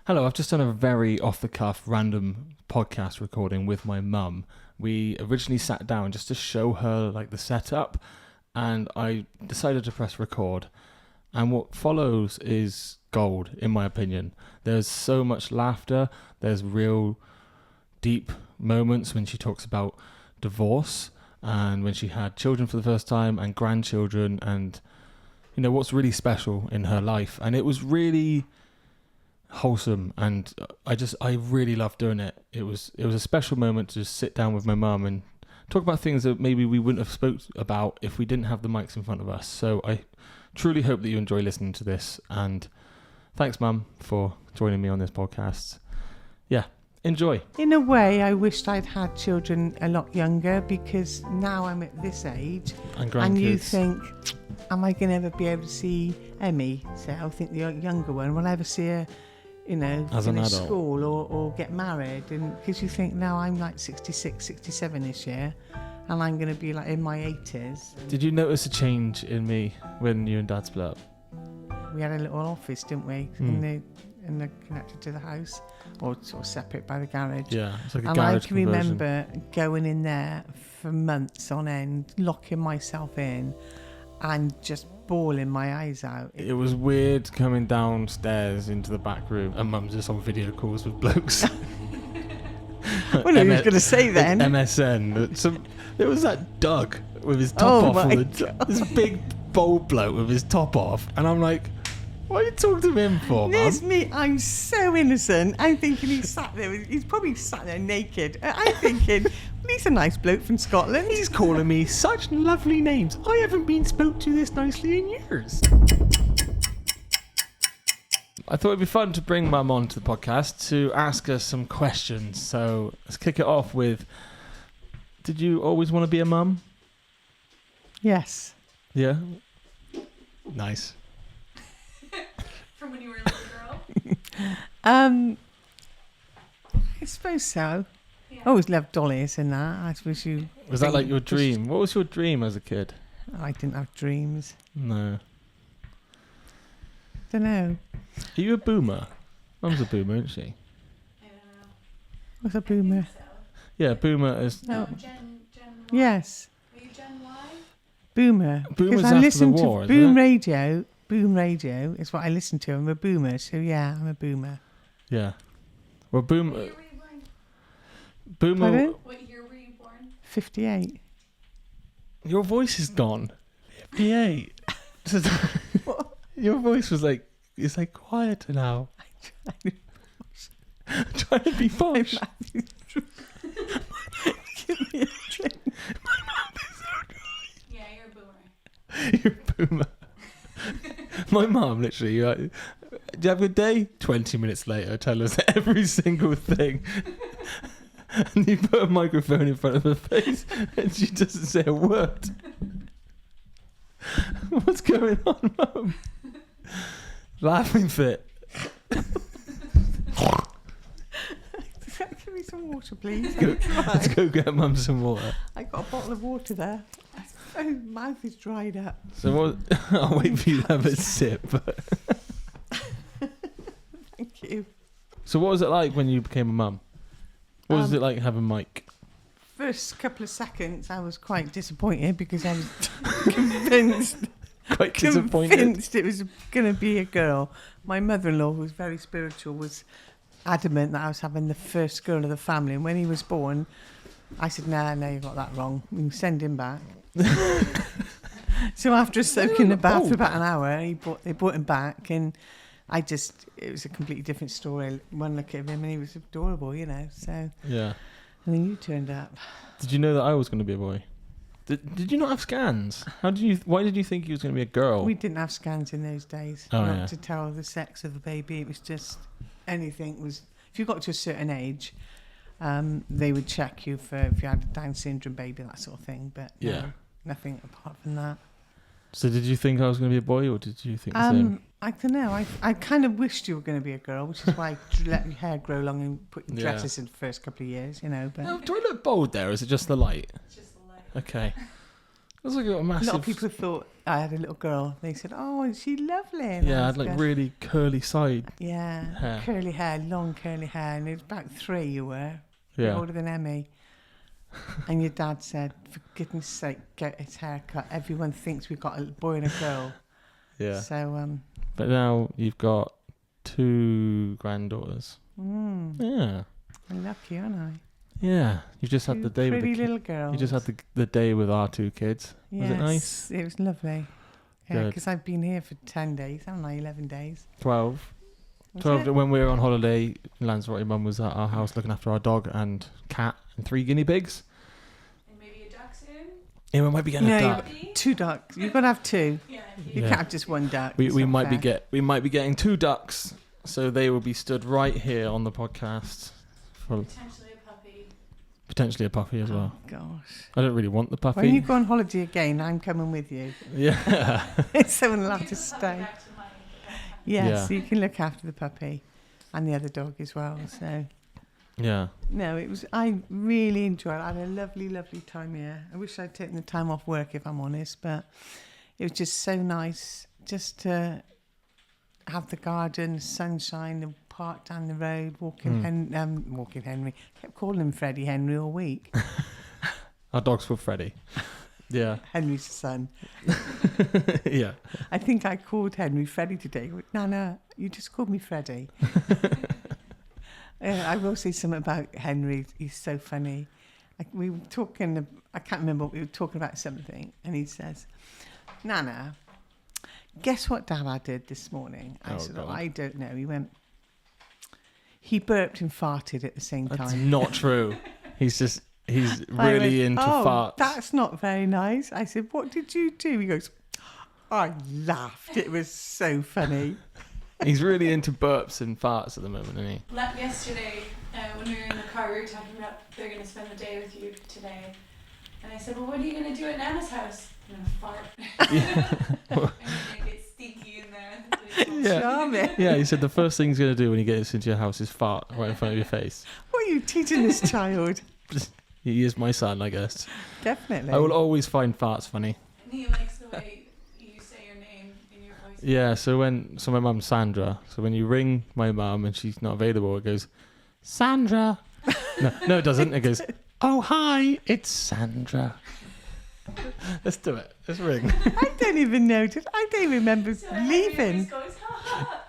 Hello, I've just done a very off-the-cuff random podcast recording with my mum. We originally sat down just to show her like the setup, and I decided to press record. And what follows is gold, in my opinion. There's so much laughter. There's real deep moments when she talks about divorce and when she had children for the first time and grandchildren and, you know, what's really special in her life. And it was really wholesome, and I really loved doing it. It was a special moment to just sit down with my mum and talk about things that maybe we wouldn't have spoke about if we didn't have the mics in front of us. So I truly hope that you enjoy listening to this, and thanks, Mum, for joining me on this podcast. Yeah, enjoy. In a way, I wished I'd had children a lot younger, because now I'm at this age And you grandkids. think, am I going to ever be able to see Emmy? So I think the younger one, will I ever see her, you know, As an finish adult. school or get married? And because you think, now I'm like 66, 67 this year, and I'm going to be like in my 80s. Did you notice a change in me when you and Dad split up? We had a little office, didn't we, in the connected to the house, or sort of separate by the garage. Yeah, it's like a And I garage can conversion. remember going in there for months on end, locking myself in and just bawling my eyes out. It was weird coming downstairs into the back room and Mum's just on video calls with blokes. Well, no, you was going to say then. MSN. There was that Doug with his top Oh off. my This big bold bloke with his top off. And I'm like, what are you talking to him for, Mum? There's me, I'm so innocent. I'm thinking he's probably sat there naked. I'm thinking, well, he's a nice bloke from Scotland. He's calling me such lovely names. I haven't been spoke to this nicely in years. I thought it'd be fun to bring Mum on to the podcast to ask us some questions. So let's kick it off with, did you always want to be a mum? Yes. Yeah? Nice. From when you were a little girl? I suppose so. Yeah. I always loved dollies and that. I suppose you... Was that like your dream? What was your dream as a kid? I didn't have dreams. No. Don't know. Are you a boomer? Mum's a boomer, isn't she? I don't know. What's a boomer? So. Yeah, boomer is... No. Gen Y? Yes. Are you Gen Y? Boomer. Boomer's Because I after listen the war, to isn't Boom it? Radio. Boom Radio is what I listen to. I'm a boomer, so yeah, I'm a boomer. Yeah. Well, What boomer... year were you born? Boomer... Pardon? What year were you born? 58. Your voice is gone. 58. Your voice was like, it's like quieter now. Trying to be posh. Give me a drink. Yeah, you're a boomer. You're a boomer. My mum, literally, you're like, do you have a good day? 20 minutes later, tell us every single thing. And you put a microphone in front of her face and she doesn't say a word. What's going on, Mum? Laughing fit. Give me some water, please. Let's go get Mum some water. I got a bottle of water there. My mouth is dried up. So what? I'll wait for you to have a sip. Thank you. So what was it like when you became a mum? What was it like having Mike? First couple of seconds, I was quite disappointed because I was convinced Quite disappointed. convinced it was going to be a girl. My mother-in-law, who was very spiritual, was adamant that I was having the first girl of the family. And when he was born, I said, no, you got that wrong. We can send him back. So after soaking in the bath for about an hour, they brought him back, and it was a completely different story. One look at him and he was adorable, you know. So, Yeah. and then you turned up. Did you know that I was going to be a boy? Did you not have scans? Why did you think he was going to be a girl? We didn't have scans in those days. Oh, not yeah. to tell the sex of the baby. It was just anything was. If you got to a certain age, they would check you for if you had a Down syndrome baby, that sort of thing. But no, Yeah. nothing apart from that. So did you think I was going to be a boy, or did you think the same? I don't know. I kind of wished you were going to be a girl, which is why I let your hair grow long and put your Yeah. dresses in the first couple of years, you know. But No, do I look bold there, or is it just the light? It's just a light. Okay. It's like a massive. A lot of people thought I had a little girl. They said, "Oh, is she lovely?" And Yeah, I was had like going, really curly side. yeah, hair. curly hair, long curly hair, and it was about 3 you were, Yeah. older than Emmy. And your dad said, "For goodness sake, get his hair cut. Everyone thinks we've got a boy and a girl." Yeah. So But now you've got 2 granddaughters. Yeah. I'm lucky, aren't I? Yeah. You've just had the day with pretty the kids. little girls. You just had the day with our 2 kids. Was it nice? It was lovely. Yeah, Good. because I've been here for 10 days, haven't I? 11 days. 12. Was 12 it? when we were on holiday, Lanzarote mum was at our house looking after our dog and cat and 3 guinea pigs. And maybe a duck soon. Yeah, we might be getting a duck. 2 ducks. You've got to have 2. Yeah. You can't have just 1 duck. We It's we not might fair. be getting 2 ducks, so they will be stood right here on the podcast for Potentially a puppy. potentially a puppy as well. Oh, gosh. I don't really want the puppy. When you go on holiday again, I'm coming with you. Yeah. Someone will have to Give the puppy stay. back to mine. Yes, Yeah. so you can look after the puppy and the other dog as well. So, Yeah. no, I really enjoyed it. I had a lovely, lovely time here. I wish I'd taken the time off work, if I'm honest, but it was just so nice just to have the garden, sunshine, the park down the road, walking Henry. Kept calling him Freddie Henry all week. Our dog's called Freddie. Yeah. Henry's son. Yeah. I think I called Henry Freddie today. He went, Nana, you just called me Freddie. I will say something about Henry. He's so funny. We were talking, I can't remember what we were talking about something, and he says, Nana, guess what Dad did this morning? I said, God. I don't know. He went, he burped and farted at the same That's time. not true. He's I really went, into oh, farts. That's not very nice. I said, what did you do? He goes, I laughed. It was so funny. He's really into burps and farts at the moment, isn't he? Yesterday, when we were in the car, we were talking about they're going to spend the day with you today. And I said, well, what are you going to do at Nana's house? I'm going to fart. I'm going to get stinky in there. Yeah. Charming. Yeah, he said the first thing he's going to do when he gets into your house is fart right in front of your face. What are you teaching this child? He is my son, I guess. Definitely. I will always find farts funny. And he likes the way you say your name in your voice. Yeah, so my mum's Sandra. So when you ring my mum and she's not available, it goes, Sandra. No, it doesn't. It goes, oh, hi, it's Sandra. Let's do it. Let's ring. I don't even notice. I don't even remember So Henry always leaving. goes,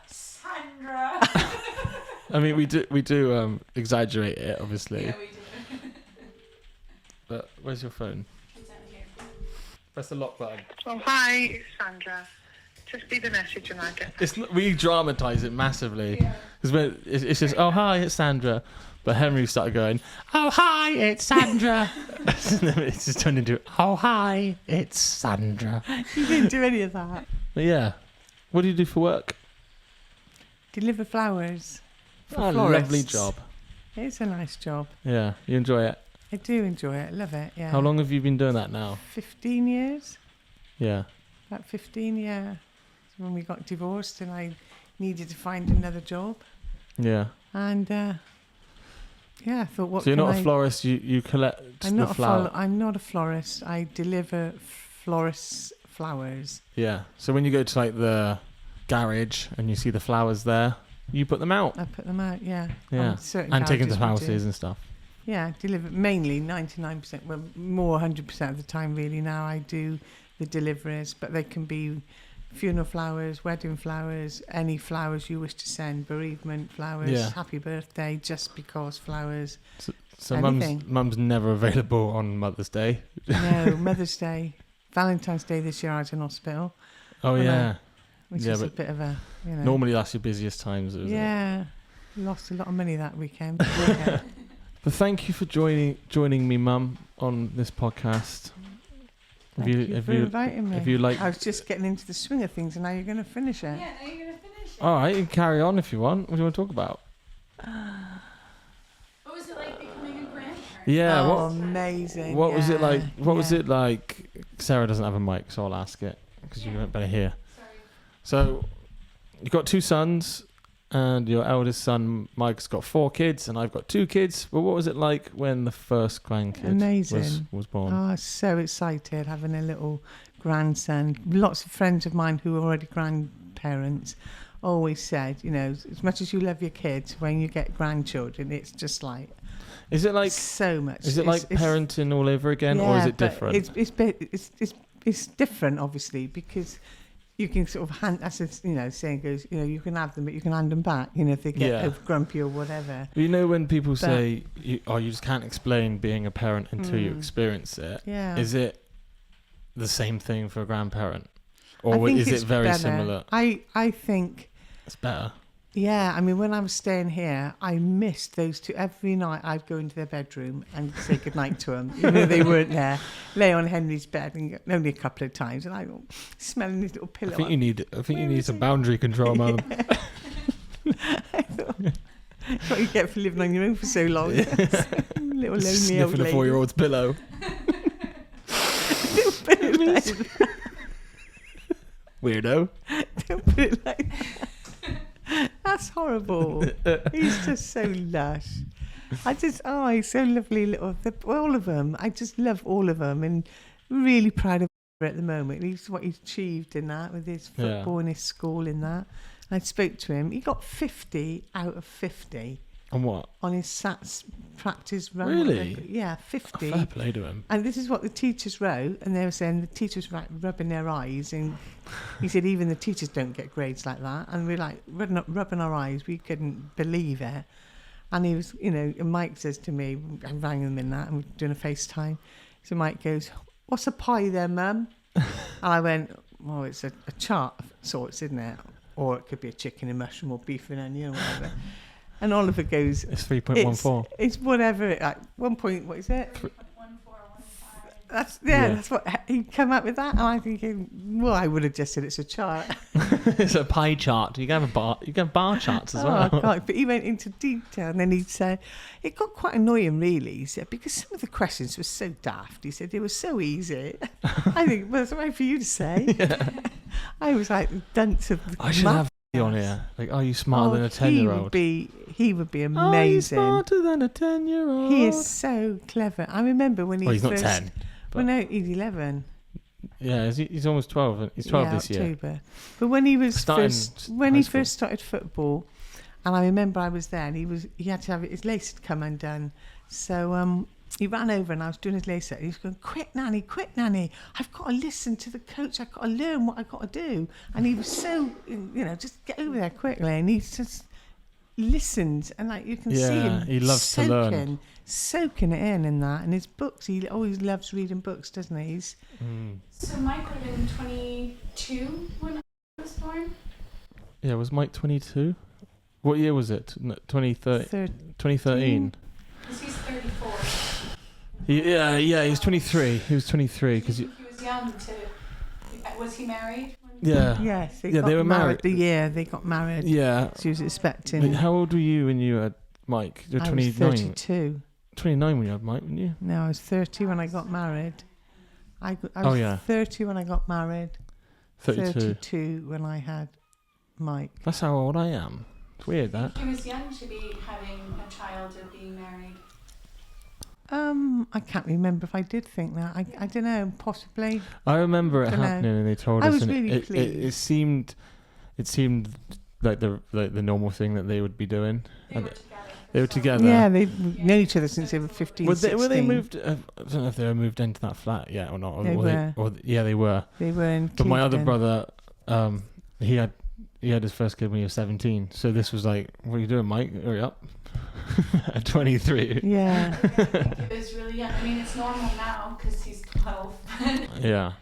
Sandra. I mean, we do exaggerate it, obviously. Yeah, we do. But where's your phone? It's out here. Press the lock button. Oh, hi, it's Sandra. Just leave a message and I'll get back. We dramatise it massively. Yeah. Because it's just, oh, hi, it's Sandra. But Henry started going, oh, hi, it's Sandra. And then it's just turned into, oh, hi, it's Sandra. You didn't do any of that. But yeah. What do you do for work? Deliver flowers. For Oh, florists. lovely job. It's a nice job. Yeah, you enjoy it. I do enjoy it. I love it. Yeah. How long have you been doing that now? 15 years. Yeah. About 15, yeah. When we got divorced and I needed to find another job. Yeah. And yeah, I thought, what So you're can not I... a florist, you collect I'm the not flower. I'm not a florist. I deliver florists flowers. Yeah. So when you go to like the garage and you see the flowers there, you put them out. I put them out, yeah. Yeah. On certain And take them to garages we do. houses and stuff. Yeah, deliver mainly 99%, well, more 100% of the time really now I do the deliveries, but they can be funeral flowers, wedding flowers, any flowers you wish to send, bereavement flowers, Yeah. happy birthday, just because flowers. So Anything. mum's never available on Mother's Day. No, Mother's Day, Valentine's Day this year I was in hospital, Oh Well, yeah. which Yeah, is a but bit of a, you know. Normally that's your busiest times, isn't it? Yeah, lost a lot of money that weekend. Yeah. But thank you for joining me, Mum, on this podcast. Thank you for inviting me. if you like, I was just getting into the swing of things and now you're going to finish it. Yeah, now you're going to finish it. all right, you can carry on if you want. What do you want to talk about? What was it like becoming a grandparent? Yeah. Oh, amazing. What was it like? What was yeah. it like? Sarah doesn't have a mic, so I'll ask it because you Yeah. won't better hear. Sorry. So, you've got 2 sons. and your eldest son Mike's got 4 kids, and I've got 2 kids. But what was it like when the first grandkid Amazing. was born? Oh, I was so excited having a little grandson. Lots of friends of mine who are already grandparents always said, you know, as much as you love your kids, when you get grandchildren, it's just like Is it like so much. Is it like parenting all over again, or is it different? It's different, obviously, because you can sort of hand, as saying goes, you know, you can have them, but you can hand them back, you know, if they get over grumpy or whatever. You know, when people say, you just can't explain being a parent until you experience it. Yeah. Is it the same thing for a grandparent, or is it very similar? I think it's better. Yeah, I mean, when I was staying here, I missed those two. Every night I'd go into their bedroom and say goodnight to them. You know, they weren't there. Lay on Henry's bed, and only a couple of times, and I go smelling his little pillow. I think you need some boundary control, Mum. I thought, that's what you get for living on your own for so long. Little lonely old Sniffing lady. a 4-year-old's pillow. Weirdo. Don't put it like that. That's horrible. He's just so lush. He's so lovely. All of them. I just love all of them, and really proud of him at the moment. What he's achieved in that with his football and his school in that. I spoke to him. He got 50 out of 50. On what? On his SATs practice run. Really? Yeah, 50. Fair play to him. And this is what the teachers wrote, and they were saying the teachers were rubbing their eyes, and he said even the teachers don't get grades like that, and we're like rubbing our eyes. We couldn't believe it. And he was, you know, and Mike says to me, I rang him in that, and we're doing a FaceTime. So Mike goes, "What's a pie there, Mum?" And I went, "Well, it's a chart of sorts, isn't it? Or it could be a chicken and mushroom or beef and onion or whatever." And Oliver goes, "It's 3.14. It's whatever. At 1 point, what is it? 3.1415. That's what he'd come up with that. And I'm thinking, well, I would have just said it's a chart. It's a pie chart. You can have bar charts as well. God. But he went into detail, and then he said it got quite annoying, really. He said because some of the questions were so daft. He said they were so easy. I think, well, it's right for you to say. Yeah. I was like the dunce of the I should have on here. Like, are you smarter than a 10-year-old? He would be amazing. Are you smarter than a 10-year-old? He is so clever. I remember when he's not 10. Well, no, he's 11. Yeah, he's almost 12. He's 12 this year. October. But when he was first started football, and I remember I was there, and he had to have his lace had come undone, so he ran over, and I was doing his lace. He was going, quick, Nanny! I've got to listen to the coach. I've got to learn what I've got to do." And he was so, you know, just get over there quickly. And he just listened, and like you can see him. He loves to learn. Soaking it in that. And his books, he always loves reading books, doesn't he? So Mike would have been 22 when I was born? Yeah, was Mike 22? What year was it? 2013? Because he's 34. He was 23. He was 23 because he was young to. Was he married? Yeah. Yes. They were married. The year they got married. Yeah. She was expecting. How old were you when you had Mike? You're 29. I was 32. 29 when you had Mike, weren't you? No, I was 30 when I got married. I was 30 when I got married. 32 when I had Mike. That's how old I am. It's weird that. He was young to be having a child or being married. I can't remember if I did think that. I don't know, possibly. I remember it happening, and they told us. I was really pleased. It seemed like the normal thing that they would be doing. They were together. Yeah, they've known each other since they were 15, were 16. They moved? I don't know if they were moved into that flat yet or not. They were. They were. They were in But my other Cleveland. brother, he had his first kid when he was 17. So this was like, what are you doing, Mike? Hurry up. At 23. Yeah. It was really young. I mean, it's normal now because he's 12. Yeah.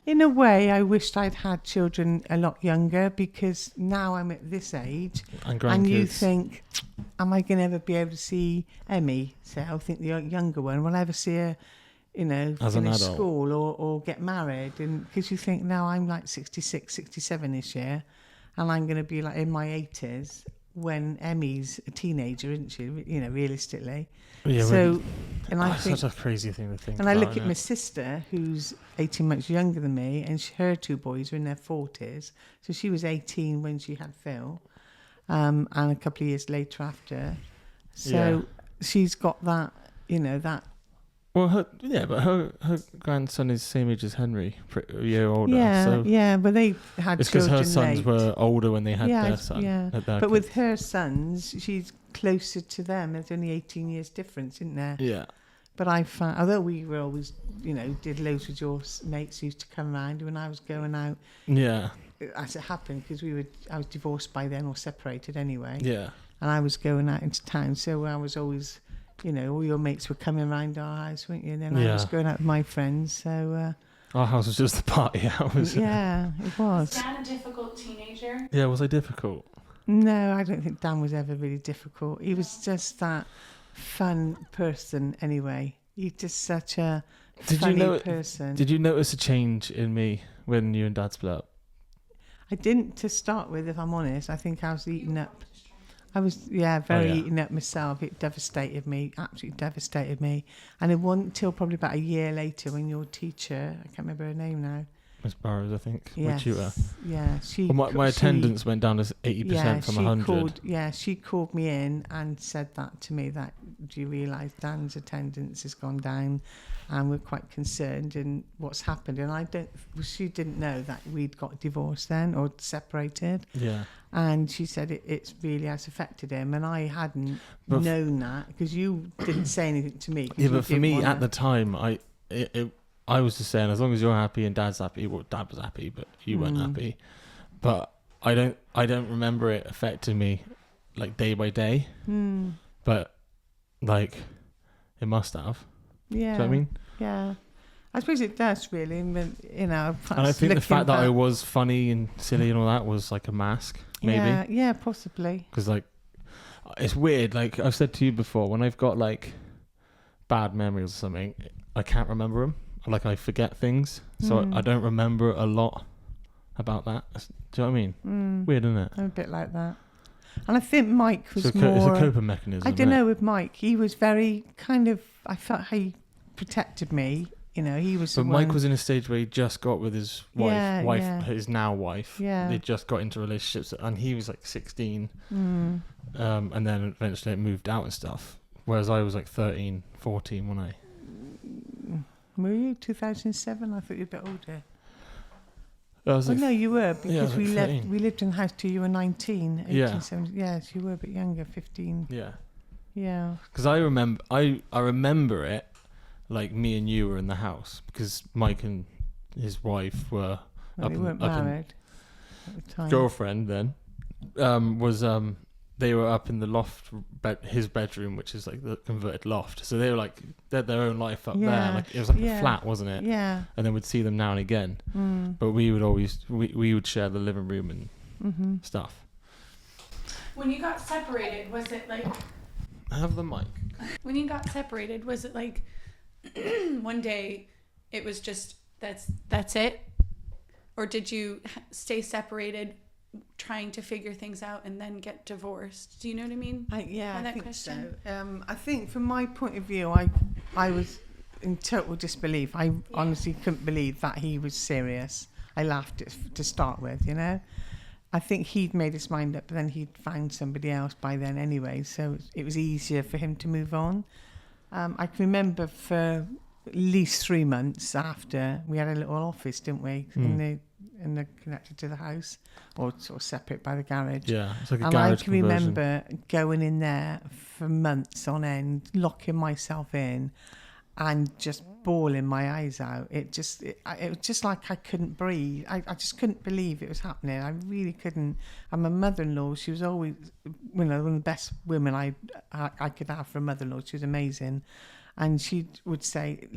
In a way, I wished I'd had children a lot younger, because now I'm at this age, and you think, am I going to ever be able to see Emmy? So I think the younger one, will I ever see her, you know, finish school or get married? And because you think, now I'm like 66, 67 this year, and I'm going to be like in my 80s. when Emmy's a teenager, isn't she? You know, realistically. Yeah. So, and I think, such a crazy thing to think. and I about, look at isn't my it? sister, who's 18 months younger than me, and her two boys are in their 40s. So she was 18 when she had Phil, and a couple of years later after. So she's got that, you know, that. Well, but her grandson is the same age as Henry, a year older. Yeah, so yeah, but they had it's because children her sons late. were older when they had Yeah, their son. yeah. had their But with kids. her sons, she's closer to them. There's only 18 years difference, isn't there? Yeah. But I found, although we were always, you know, did loads with your mates who used to come around when I was going out, Yeah. as it happened, because I was divorced by then or separated anyway. Yeah. And I was going out into town, so I was always, you know, all your mates were coming around our house, weren't you? And then I was going out with my friends, so... Our house was just the party house. yeah, it was. Was Dan a difficult teenager? Yeah, was I difficult? No, I don't think Dan was ever really difficult. He was just that fun person anyway. He's just such a funny person. Did you notice a change in me when you and Dad split up? I didn't to start with, if I'm honest. I think I was eaten up. I was, very eaten up myself. It devastated me, absolutely devastated me. And it wasn't until probably about a year later when your teacher, I can't remember her name now. Miss Burrows, I think. Yes. My tutor. Yeah, she. Well, my attendance went down to 80% from 100. She called me in and said that to me, that, do you realise Dan's attendance has gone down and we're quite concerned in what's happened. And she didn't know that we'd got divorced then or separated. Yeah. And she said it's really has affected him. And I hadn't known that because you didn't say anything to me. Yeah, but for me at the time, I was just saying, as long as you're happy and Dad's happy, well, Dad was happy, but you weren't happy. But I don't remember it affecting me like day by day. But like it must have. Yeah. Do you know what I mean? Yeah. I suppose it does really, but, you know. And I think the fact that I was funny and silly and all that was like a mask, maybe. Yeah, possibly. Because like, it's weird. Like I've said to you before, when I've got like bad memories or something, I can't remember them. Like I forget things, so I don't remember a lot about that. Do you know what I mean? Weird, isn't it? I'm a bit like that. And I think Mike was more... more... It's a coping mechanism, I don't know, with Mike, he was very kind of... I felt he protected me. You know, he was. But Mike was in a stage where he just got with his his now wife. Yeah. They just got into relationships, and he was like 16, and then eventually it moved out and stuff. Whereas I was like 13, 14 when I. Were you 2007? I thought you were a bit older. I was no, you were because like 13. we lived in the house till you were 19. Yeah. Yes, you were a bit younger, 15. Yeah. Yeah. Because I remember it. Like me and you were in the house because Mike and his wife were They weren't married at the time. Girlfriend then they were up in the loft his bedroom, which is like the converted loft, so they were like they had their own life up there. Like it was like a flat, wasn't it? Yeah. And then we'd see them now and again, but we would always we would share the living room and stuff. When you got separated, was it like Have the mic. when you got separated, was it like one day it was just that's it, or did you stay separated trying to figure things out and then get divorced? Do you know what I mean? I think question? so. I think from my point of view, I was in total disbelief. I honestly couldn't believe that he was serious. I laughed to start with, you know. I think he'd made his mind up, but then he'd found somebody else by then anyway, so it was easier for him to move on. I can remember for at least 3 months after, we had a little office, didn't we, in the connected to the house, or sort of separate by the garage. Yeah, it's like a and garage I can conversion. remember going in there for months on end, locking myself in, and just bawling my eyes out. It was just like I couldn't breathe. I just couldn't believe it was happening. I really couldn't. And my mother-in-law, she was always, one of the best women I could have for a mother-in-law. She was amazing. And she would say,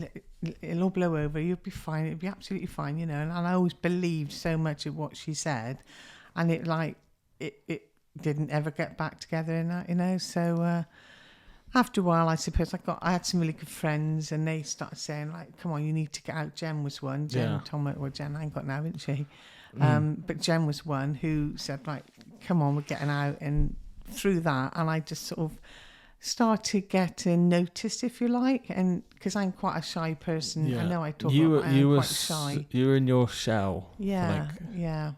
it'll all blow over, you'll be fine, it'll be absolutely fine, you know. And I always believed so much of what she said. And it didn't ever get back together in that, you know. So after a while, I suppose I had some really good friends, and they started saying, like, come on, you need to get out. Jen was one. Jen I ain't got now, isn't she? But Jen was one who said, like, come on, we're getting out. And through that, and I just sort of started getting noticed, if you like, and because I'm quite a shy person. Yeah. I know I talk You about I am quite shy. you were in your shell Yeah, for yeah.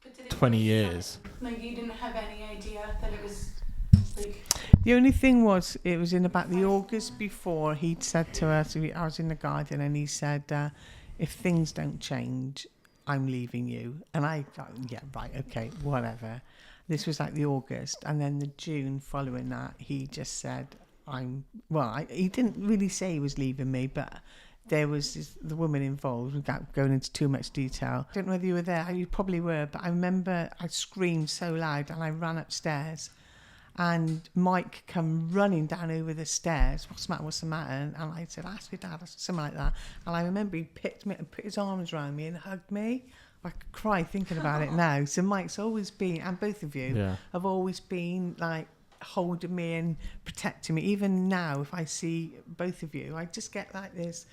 But did it 20 feel years. Like you didn't have any idea that it was like. The only thing was, it was in about the August before, he'd said to us, I was in the garden, and he said, if things don't change, I'm leaving you. And I thought, yeah, right, okay, whatever. This was like the August, and then the June following that, he just said, he didn't really say he was leaving me, but there was the woman involved, without going into too much detail. I don't know whether you were there, you probably were, but I remember I screamed so loud, and I ran upstairs, and Mike come running down over the stairs. What's the matter? And I said, ask your dad, something like that. And I remember he picked me and put his arms around me and hugged me. I could cry thinking about it now. So Mike's always been, and both of you have always been like holding me and protecting me. Even now, if I see both of you, I just get like this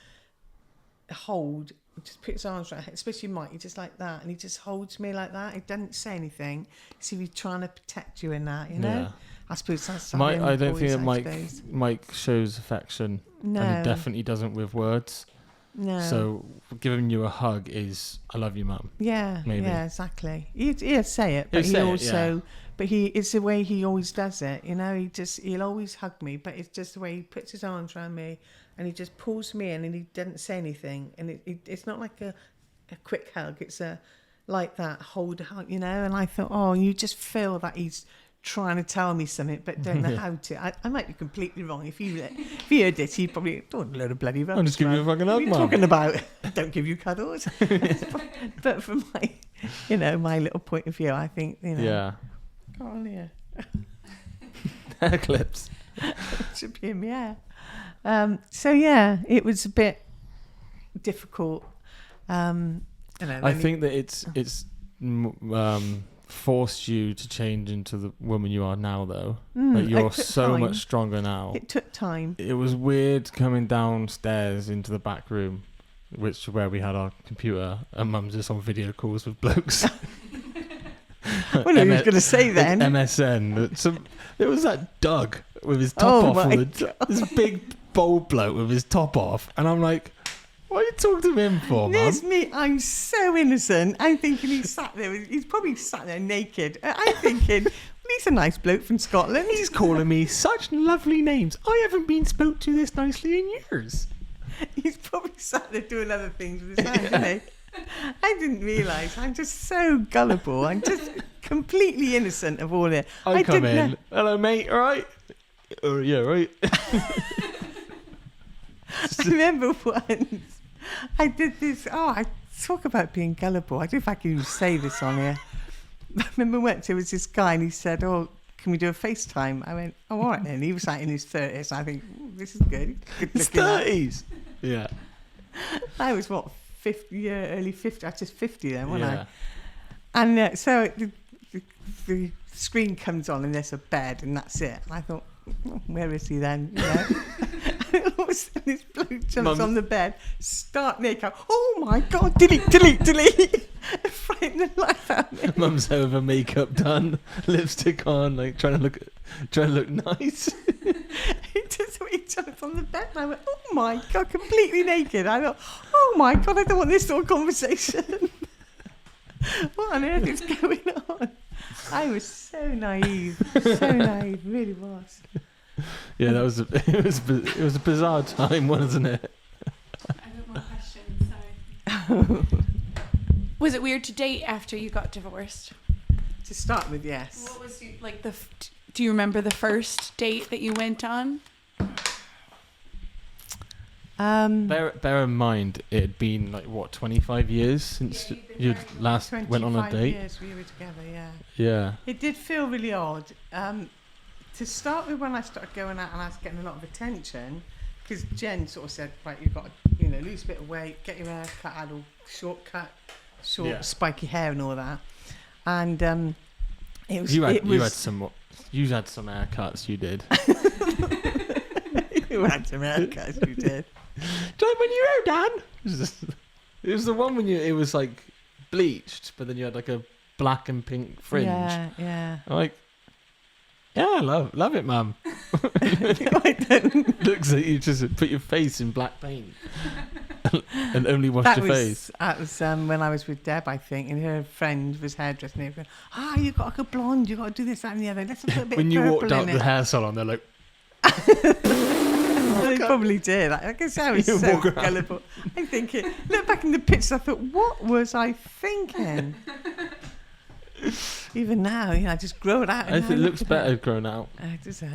hold, just put his arms around, especially Mike, he just like that, and he just holds me like that. He doesn't say anything. See, he's trying to protect you in that, you know. Yeah. I suppose that's Mike, I don't think that boys, Mike shows affection, No, and he definitely doesn't with words. no. So giving you a hug is, I love you, Mum. Yeah, Maybe. yeah, exactly. He'd say it, but He'd he say it, also, but it's the way he always does it. You know, he'll always hug me, but it's just the way he puts his arms around me and he just pulls me in, and he doesn't say anything. And it's not like a quick hug. It's like that hold hug, you know. And I thought, oh, you just feel that he's trying to tell me something, but don't know how to. I might be completely wrong. If he heard this, he'd probably, don't load of bloody rubbish. I'll just give you a fucking What are hug, you Mum. talking about? Don't give you cuddles. But from my little point of view, I think, Yeah. Go on here. Hair clips. Should be in my hair. So yeah, it was a bit difficult. I think that it's forced you to change into the woman you are now, though. But you're so much stronger now. It took time. It was weird coming downstairs into the back room, where we had our computer, and Mum's just on video calls with blokes. What are you going to say then? MSN. So there was that Doug with his top off. This big bold bloke with his top off, and I'm like, what are you talking to him for, Mum? There's me. I'm so innocent. I'm thinking he's sat there. He's probably sat there naked. I'm thinking, well, he's a nice bloke from Scotland. He's calling me such lovely names. I haven't been spoke to this nicely in years. He's probably sat there doing other things with his hands, isn't he? I didn't realise. I'm just so gullible. I'm just completely innocent of all it. I come didn't in. know- Hello, mate. All right? Oh, yeah, right. I remember once I did this. I talk about being gullible. I don't know if I can even say this on here. I remember once there was this guy and he said, "Oh, can we do a FaceTime?" I went, "Oh, all right then." He was like in his 30s. I think this is good. Good It's looking lad. 30s. Yeah. I was what 50, early 50. I was just 50 then, wasn't Yeah. I? And so the screen comes on and there's a bed and that's it. And I thought, oh, where is he then? You know? And all of a sudden this bloke jumps on the bed, start naked. Oh my God, delete. Frighten the life out of me. Mum's over, makeup done, lipstick on, like trying to look nice. He jumped on the bed and I went, oh my God, completely naked. I thought, oh my God, I don't want this sort of conversation. What on earth is going on? I was so naive, really was. Yeah, it was a bizarre time, wasn't it? I have more questions. Sorry. Was it weird to date after you got divorced? To start with, yes. What was like do you remember the first date that you went on? Bear in mind, it had been like what 25 years since you last went on a 25 date. years we were together, yeah. Yeah. It did feel really odd. To start with, when I started going out and I was getting a lot of attention, because Jen sort of said, right, you've got to, lose a bit of weight, get your hair cut, I had all short, spiky hair and all that. And it was. You had some haircuts. You did. You had some haircuts. You did. Do you like when you hair, Dan? It was the one when it was like bleached, but then you had like a black and pink fringe. Yeah, yeah. Like, Yeah, love it, Mum. I don't. Looks like you just put your face in black paint and only washed your face. That was when I was with Deb, I think, and her friend was hairdressing. And they were going, you got to go blonde, you got to do this, that, and the other. Let's put a bit When of you purple walked out in the it. hair salon, they're like, They probably did. I guess I was You so walk around. gullible. I'm thinking, look back in the pictures, I thought, what was I thinking? Even now, I just grow it out. I think it looks better grown out. Does it?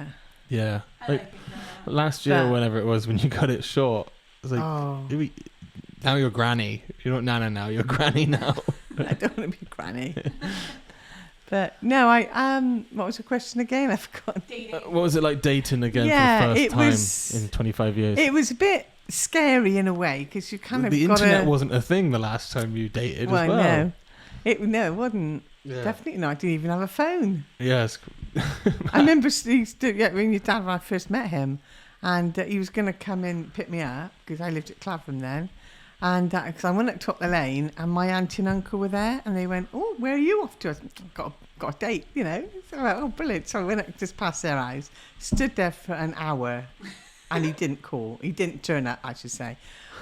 Yeah. I Like, like it now. last year, But- whenever it was, when you got it short, I was like, Oh, now you're granny. You're not Nana now, you're granny now. I don't want to be granny. But no, what was the question again? I forgot. Dating. What was it like dating again Yeah, for the it first time was- in 25 years? It was a bit scary in a way because you kind of The got internet wasn't a thing the last time you dated as well. no, it wasn't. Yeah. Definitely not. I didn't even have a phone. Yes. I remember when your dad, when I first met him, and he was going to come in pick me up because I lived at Clavering then. And because I went up top the lane, and my auntie and uncle were there, and they went, "Oh, where are you off to?" I said, got a date, So I went, "Oh, brilliant!" So I went up just past their house, stood there for an hour, and he didn't call. He didn't turn up, I should say.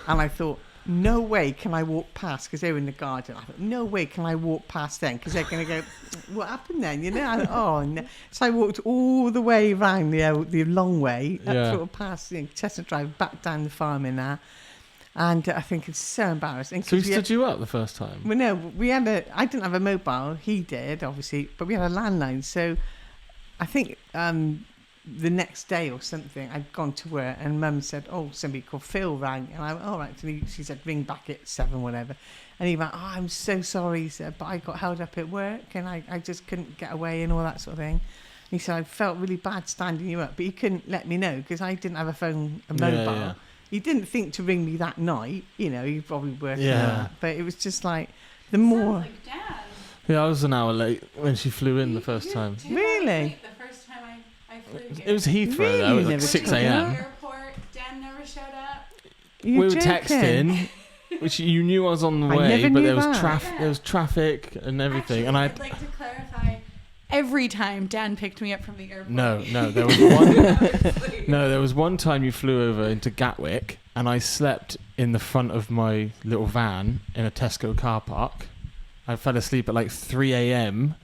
And I thought, no way can I walk past because they were in the garden. I thought, no way can I walk past them because they're going to go, what happened then? I thought, oh no. So I walked all the way around the long way up Yeah. sort of past Chestnut Drive, back down the farm in there. And I think it's so embarrassing. So he 'cause we stood you up the first time? well, no, I didn't have a mobile. He did, obviously, but we had a landline. So I think the next day or something, I'd gone to work and Mum said, "Oh, somebody called Phil rang." And I went, "All right." And she said, "Ring back at 7, whatever." And he went, "Oh, I'm so sorry," he said, "but I got held up at work and I just couldn't get away and all that sort of thing." He said, "I felt really bad standing you up, but he couldn't let me know because I didn't have a phone, a mobile." Yeah. He didn't think to ring me that night, he probably worked on Yeah. that. But it was just like, the more... Sounds like Dad. Yeah, I was an hour late when she flew in the first You're time. 2 hours Really? late The first time I flew here. It was Heathrow Really? though, it was like Never 6 told me a.m. Airport. Dan never showed up. You're We were joking. texting, which you knew I was on the I way, never but knew there was that. there was traffic and everything, Actually, and I'd like to clarify. Every time Dan picked me up from the airport. no, there was there was one time you flew over into Gatwick, and I slept in the front of my little van in a Tesco car park. I fell asleep at like 3 a.m.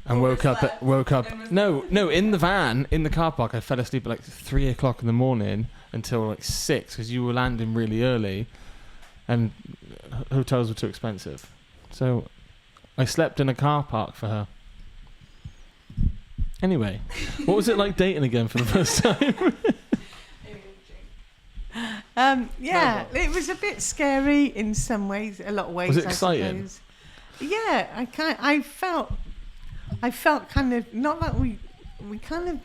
and woke up. Overslept and was- No, in the van in the car park. I fell asleep at like 3 o'clock in the morning until like 6 because you were landing really early, and hotels were too expensive. So I slept in a car park for her. Anyway, what was it like dating again for the first time? Yeah, it was a bit scary in some ways, a lot of ways. Was it exciting? I suppose. Yeah, I felt kind of not like we kind of.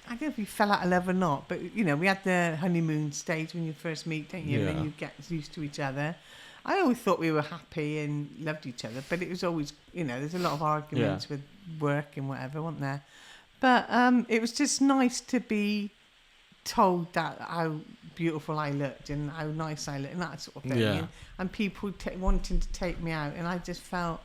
I don't know if we fell out of love or not, but we had the honeymoon stage when you first meet, don't you? And Yeah. then you get used to each other. I always thought we were happy and loved each other, but it was always, there's a lot of arguments with work and whatever, wasn't there? But it was just nice to be told that how beautiful I looked and how nice I looked and that sort of thing. Yeah. And people wanting to take me out, and I just felt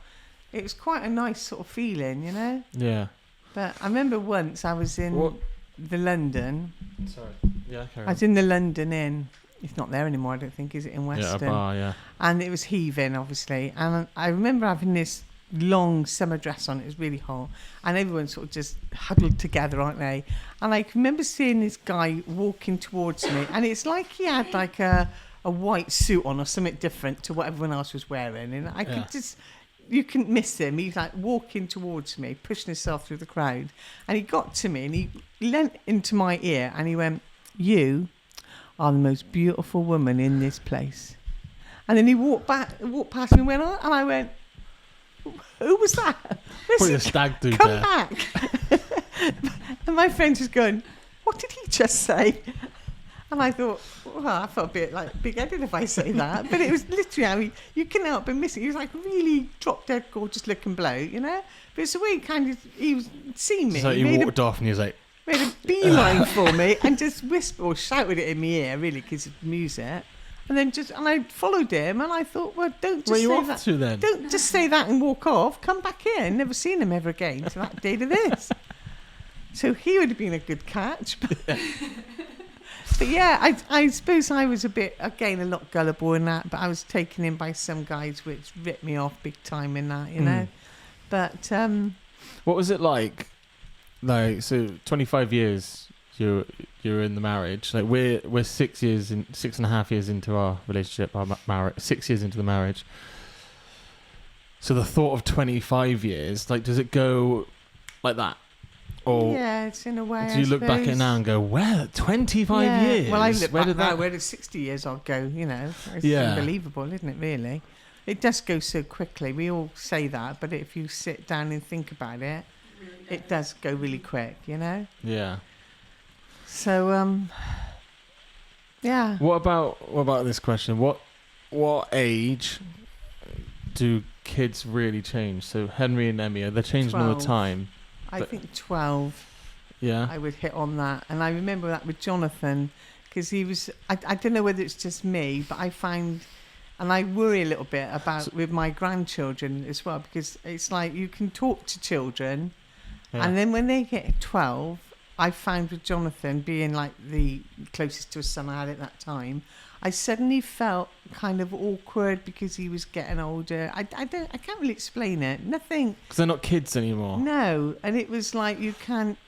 it was quite a nice sort of feeling, Yeah. But I remember once I was in What? the London. Sorry. Yeah. Carry I was in the London Inn. It's not there anymore, I don't think, is it, in Yeah, a Weston? bar. Yeah. And it was heaving, obviously. And I remember having this long summer dress on. It was really hot. And everyone sort of just huddled together, aren't they? And I remember seeing this guy walking towards me. And it's like he had like a white suit on or something different to what everyone else was wearing. And I could just... You couldn't miss him. He's like walking towards me, pushing himself through the crowd. And he got to me and he leant into my ear and he went, "You are the most beautiful woman in this place." And then he walked past me and went on, and I went, "Who was that? Probably Listen, a stag do come there. back." And my friend was going, "What did he just say?" And I thought, well, I felt a bit like big-headed if I say that, but it was literally how you couldn't help but miss it. He was like really drop-dead gorgeous looking bloke, But it's the way he was seeing me. It's like He you made walked off and he was like, made a beeline for me and just whispered or shouted it in my ear, really, because of music. And then I followed him and I thought, well, don't "Where just are you say off that. to then?" Don't just say that and walk off. Come back in. Never seen him ever again to that day to this. So he would have been a good catch. But yeah, I suppose I was again, a lot gullible in that, but I was taken in by some guys which ripped me off big time in that, you know. But what was it like? Like, so 25 years you're in the marriage. Like we're 6.5 years into our relationship, our marriage, 6 years into the marriage. So the thought of 25 years, like, does it go like that? Or yeah, it's in a way. do you look back at it now and go, well, 25 years? Well, I look Where back did now, that? where did 60 years I'll go, you know. It's Yeah. unbelievable, isn't it, really? It does go so quickly. We all say that, but if you sit down and think about it, it does go really quick, you know? Yeah. So, yeah. What about this question? What age do kids really change? So Henry and Emmy, they're changing all the 12. time. I But- think 12. Yeah. I would hit on that. And I remember that with Jonathan, because he was, I don't know whether it's just me, but I find, and I worry a little bit about with my grandchildren as well, because it's like you can talk to children, and then when they get 12, I found with Jonathan being like the closest to a son I had at that time, I suddenly felt kind of awkward because he was getting older. I can't really explain it. Nothing. Because they're not kids anymore. No, and it was like you can't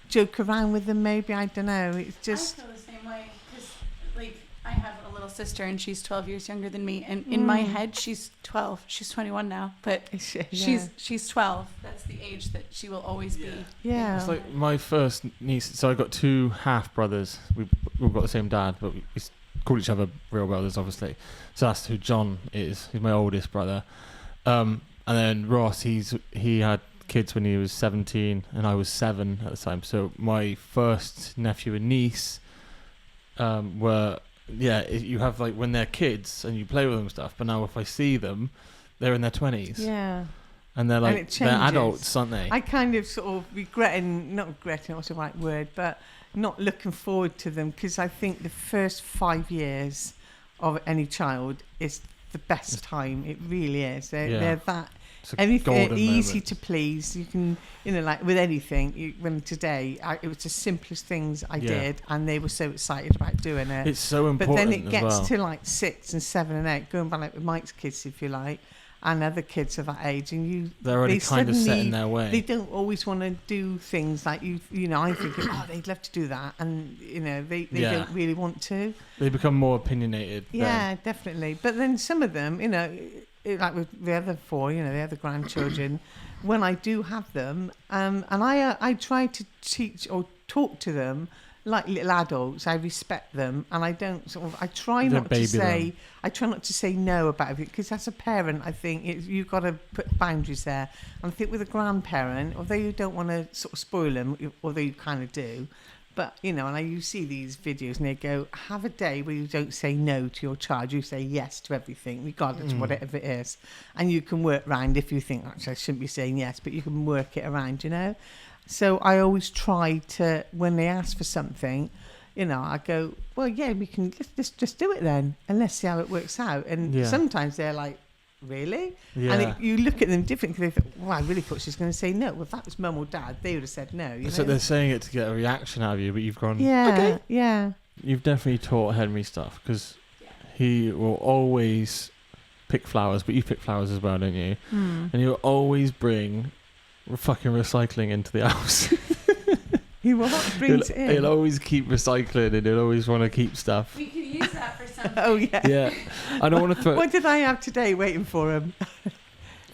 joke around with them. Maybe I don't know. It's just. I feel the same way because, like, I have a little sister and she's 12 years younger than me, and in my head she's 12. She's 21 now, but she's 12. That's the age that she will always be. Yeah. It's like my first niece. So I got two half brothers. We've got the same dad, but we call each other real brothers, obviously. So that's who John is. He's my oldest brother. And then Ross, he had kids when he was 17 and I was 7 at the time. So my first nephew and niece were, you have like when they're kids and you play with them and stuff, but now if I see them, they're in their 20s. Yeah. And they're like, they're adults, aren't they? I kind of sort of not regretting, what's the right word, but not looking forward to them, because I think the first 5 years of any child is the best time. It really is. They're that. Anything easy to please. You can, like with anything. When today, it was the simplest things I did, and they were so excited about doing it. It's so important. But then it gets to like 6 and 7 and 8, going back like with Mike's kids, if you like, and other kids of that age, and they're already kind of set in their way. They don't always want to do things like I think, they'd love to do that, and they don't really want to. They become more opinionated. Yeah, definitely. But then some of them, like with the other 4, the other grandchildren, when I do have them, and I try to teach or talk to them like little adults. I respect them, and I don't I try not to say no about it, because as a parent, I think you've got to put boundaries there. And I think with a grandparent, although you don't want to sort of spoil them, although you kind of do, but and you see these videos and they go, have a day where you don't say no to your child, you say yes to everything, regardless of whatever it is, and you can work around if you think, actually I shouldn't be saying yes, but you can work it around, So I always try to, when they ask for something, I go, well, yeah, we can just do it then, and let's see how it works out. And sometimes they're like, really? Yeah. And you look at them differently. They think, well, I really thought she was going to say no. Well, if that was mum or dad, they would have said no. So they're saying it to get a reaction out of you, but you've gone, okay. Yeah. You've definitely taught Henry stuff, because he will always pick flowers, but you pick flowers as well, don't you? And he'll always bring fucking recycling into the house. He what? Brings it in? He'll always keep recycling, and he'll always want to keep stuff. We could use that for something. Oh, yeah. Yeah. I don't want to throw... What did I have today waiting for him?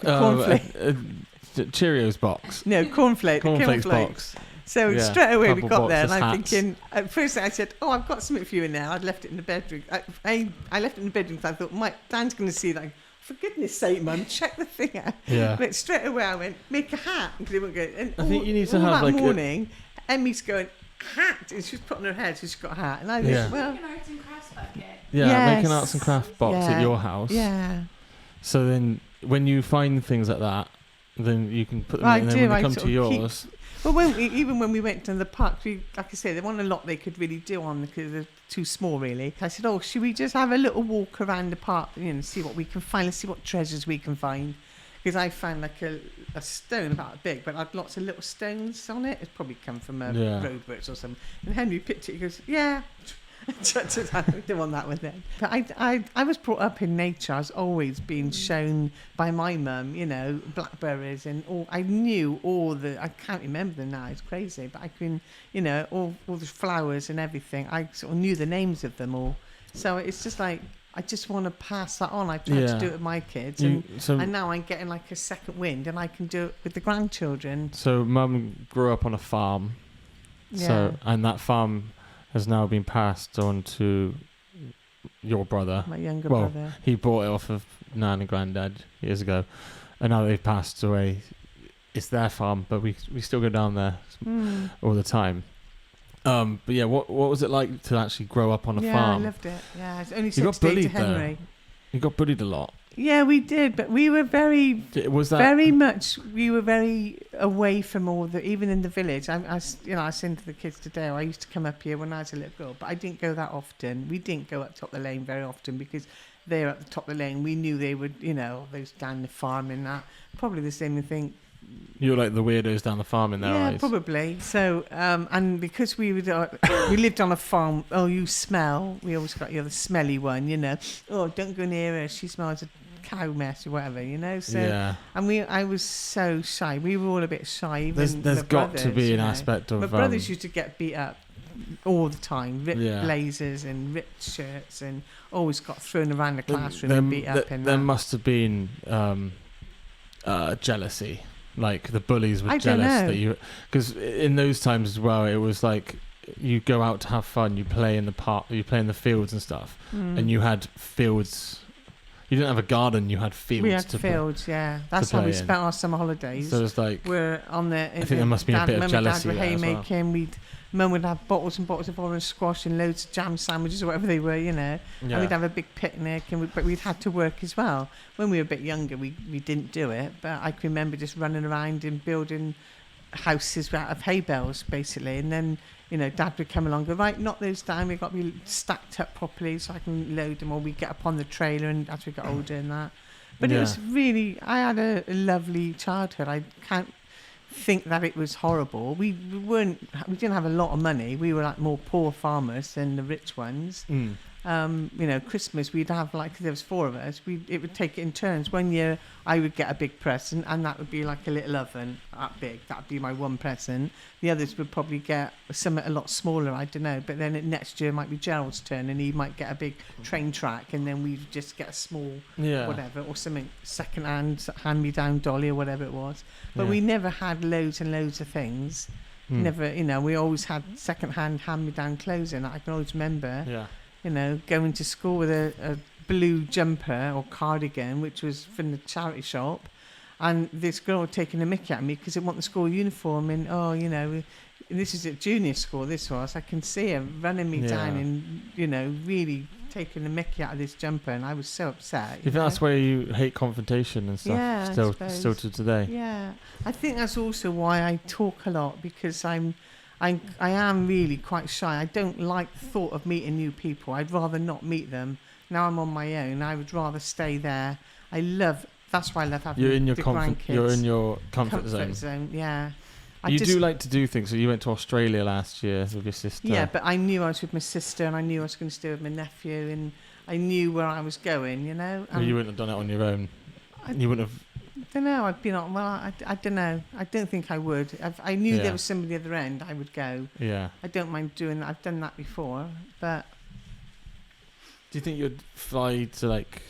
Cheerios box. No, cornflakes box. So straight away we got there, and I'm hats. thinking, at first I said, I've got something for you in there. I'd left it in the bedroom. I left it in the bedroom because I thought, Dan's going to see that. For goodness sake, Mum, check the thing out. Yeah. But straight away I went, make a hat. Because they won't go. And I think you need to all have that like morning, Emmy's going, hat. And she's putting her head, so she's got a hat. And I went, well... Make an arts and crafts bucket. Yeah, make an arts and craft box at your house. Yeah. So then when you find things like that, then you can put them in, and then when they come to yours... Well, even when we went to the park, like I say, there wasn't a lot they could really do on because they're too small, really. I said, should we just have a little walk around the park, see what we can find, let's see what treasures we can find. because I found like a stone about big, but had lots of little stones on it. It's probably come from a roadworks or something. And Henry picked it. He goes, yeah. I don't want that one then. But I was brought up in nature. I was always being shown by my mum, you know, blackberries and all. I knew all I can't remember them now, it's crazy, but I can, you know, all the flowers and everything. I sort of knew the names of them all. So it's just like, I just want to pass that on. I tried to do it with my kids, and now I'm getting like a second wind, and I can do it with the grandchildren. So mum grew up on a farm, and that farm has now been passed on to your brother. My younger brother. He bought it off of Nan and Granddad years ago, and now they've passed away. It's their farm, but we still go down there all the time. But yeah, what was it like to actually grow up on a farm? Yeah, I loved it. Yeah, it's only 6 days to Henry. You got bullied a lot. Yeah, we did, but we were very away from all the, even in the village. I said to the kids today, I used to come up here when I was a little girl, but I didn't go that often. We didn't go up top of the lane very often because they're at the top of the lane. We knew they would, you know, those down the farm and that. Probably the same thing. You were like the weirdos down the farm in their eyes. Yeah, probably. So, and because we lived on a farm, you smell. We always got the smelly one, you know. Oh, don't go near her. She smells a cow mess or whatever, you know. So, and I was so shy. We were all a bit shy. Even there's got to be an aspect of. My brothers used to get beat up all the time, ripped blazers and ripped shirts, and always got thrown around the classroom and beat up. There must have been jealousy. Like the bullies were jealous that you, because in those times as well, it was like you go out to have fun, you play in the park, you play in the fields and stuff, and you had fields. You didn't have a garden, you had fields. We had fields, yeah. That's how we spent our summer holidays. So it's like we're on the. I think there must be a bit of jealousy Mum and Dad were there haymaking. as well. Mum would have bottles and bottles of orange squash and loads of jam sandwiches or whatever they were, you know. And we'd have a big picnic, but we'd had to work as well. When we were a bit younger, we didn't do it, but I can remember just running around and building houses out of hay bales, basically. And then, you know, Dad would come along and go, right, knock those down. We've got to be stacked up properly so I can load them, or we get up on the trailer and as we got older and that. But it was really, I had a lovely childhood. I can't think that it was horrible. We didn't have a lot of money. We were like more poor farmers than the rich ones. You know, Christmas we'd have, like, there was 4 of us, it would take it in turns. One year I would get a big present, and that would be like a little oven that big. That would be my one present. The others would probably get something a lot smaller, I don't know. But then next year it might be Gerald's turn, and he might get a big train track, and then we'd just get a small whatever, or something second-hand, hand-me-down dolly or whatever it was. But we never had loads and loads of things. Never, you know, we always had second-hand, hand-me-down clothes in. I can always remember. Yeah. You know, going to school with a blue jumper or cardigan, which was from the charity shop, and this girl taking a mickey at me because it wanted the school uniform, and you know, this is at junior school. This was, I can see her running me down, and you know, really taking the mickey out of this jumper, and I was so upset. You think that's why you hate confrontation and stuff? Yeah, still to today. Yeah, I think that's also why I talk a lot, because I am really quite shy. I don't like the thought of meeting new people. I'd rather not meet them. Now I'm on my own. I would rather stay there. That's why I love having grandkids. You're in your comfort zone. Yeah. You do like to do things. So you went to Australia last year with your sister. Yeah, but I knew I was with my sister, and I knew I was going to stay with my nephew, and I knew where I was going, you know. Well, you wouldn't have done it on your own. You wouldn't have. I don't know. I'd been on. Well, I don't know. I don't think I would. If I knew there was somebody at the other end, I would go. Yeah. I don't mind doing that. I've done that before, but. Do you think you'd fly to like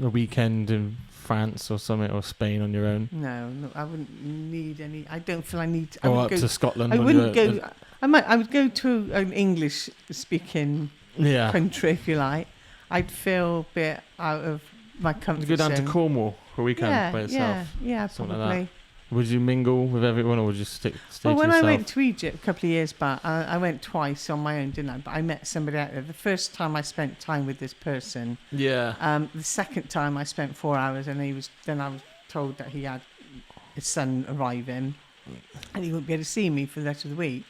a weekend in France or something, or Spain on your own? No, I wouldn't need any. I don't feel I need. Or up to Scotland. I wouldn't go. I would go to an English-speaking country, if you like. I'd feel a bit out of my comfort zone. Go down to Cornwall for a weekend by yourself. Yeah, probably. Like would you mingle with everyone, or would you stay to yourself? When I went to Egypt a couple of years back, I went twice on my own, didn't I? But I met somebody out there. The first time I spent time with this person. Yeah. The second time I spent 4 hours, and then I was told that he had his son arriving, and he wouldn't be able to see me for the rest of the week.